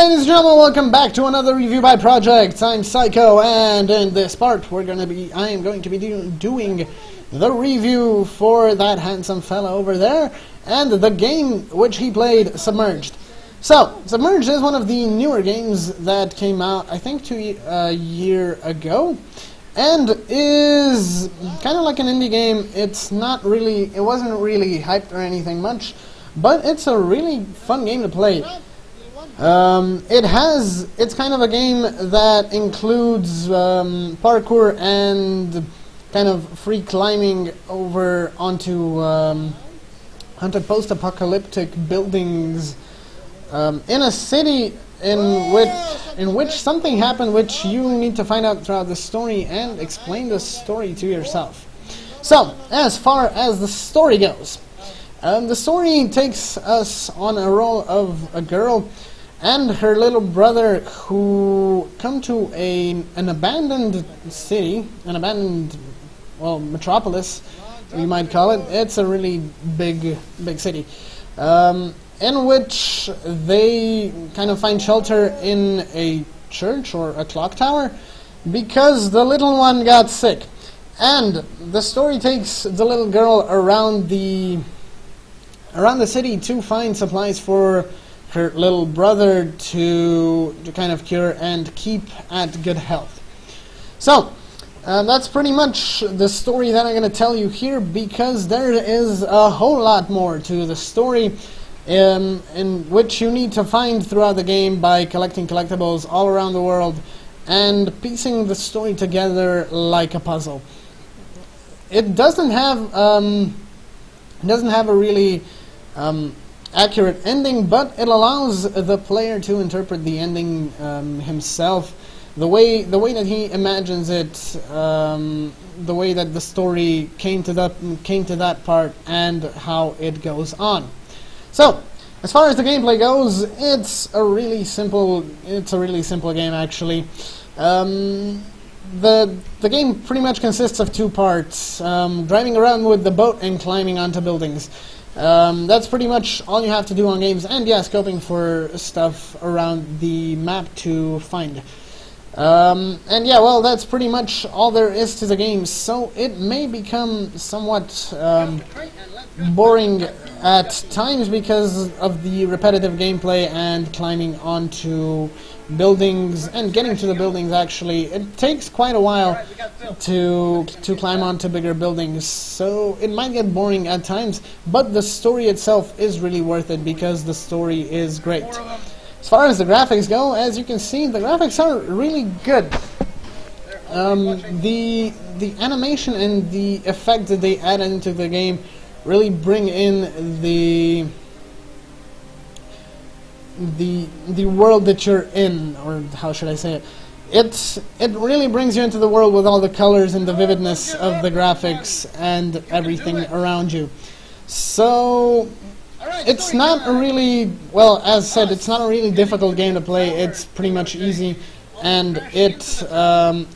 ladies and gentlemen, welcome back to another review by Project. I'm Psycho, and in this part I am going to be doing the review for that handsome fella over there and the game which he played, Submerged. So, Submerged is one of the newer games that came out, I think, a year ago, and is kind of like an indie game. It wasn't really hyped or anything much, but it's a really fun game to play. It's kind of a game that includes parkour and kind of free climbing over onto post-apocalyptic buildings in a city in which something happened which you need to find out throughout the story and explain the story to yourself. So, as far as the story goes, the story takes us on a role of a girl and her little brother who come to an abandoned city, an abandoned, well, metropolis, you might call it. It's a really big city, in which they kind of find shelter in a church or a clock tower because the little one got sick. And the story takes the little girl around the city to find supplies for her little brother to kind of cure and keep at good health. So, that's pretty much the story that I'm going to tell you here, because there is a whole lot more to the story in which you need to find throughout the game by collecting collectibles all around the world and piecing the story together like a puzzle. It doesn't have a really accurate ending, but it allows the player to interpret the ending himself, the way that he imagines it, the way that the story came to that part, and how it goes on. So, as far as the gameplay goes, it's a really simple game actually. The game pretty much consists of two parts: driving around with the boat and climbing onto buildings. That's pretty much all you have to do on games, and yeah, scoping for stuff around the map to find. And yeah, well, that's pretty much all there is to the game, so it may become somewhat boring at times because of the repetitive gameplay and climbing onto buildings and getting to the buildings. Actually, it takes quite a while to climb onto bigger buildings, so it might get boring at times, but the story itself is really worth it because the story is great. As far as the graphics go, as you can see, the graphics are really good. The animation and the effect that they add into the game really bring in the world that you're in, or how should I say it? It really brings you into the world with all the colors and the vividness of the graphics and everything around you. So it's not a really, well, as said, it's not a really difficult game to play. It's pretty much easy, and it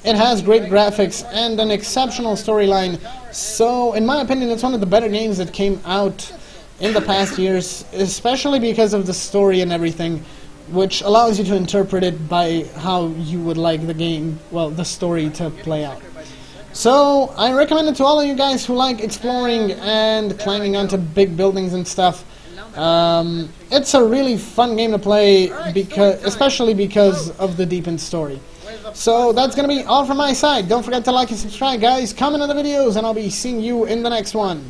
has great graphics and an exceptional storyline. So, in my opinion, it's one of the better games that came out in the past years, especially because of the story and everything, which allows you to interpret it by how you would like the game, well, the story to play out. So, I recommend it to all of you guys who like exploring and climbing onto big buildings and stuff. It's a really fun game to play, especially because of the deepened story. So that's going to be all from my side. Don't forget to like and subscribe, guys. Comment on the videos, and I'll be seeing you in the next one.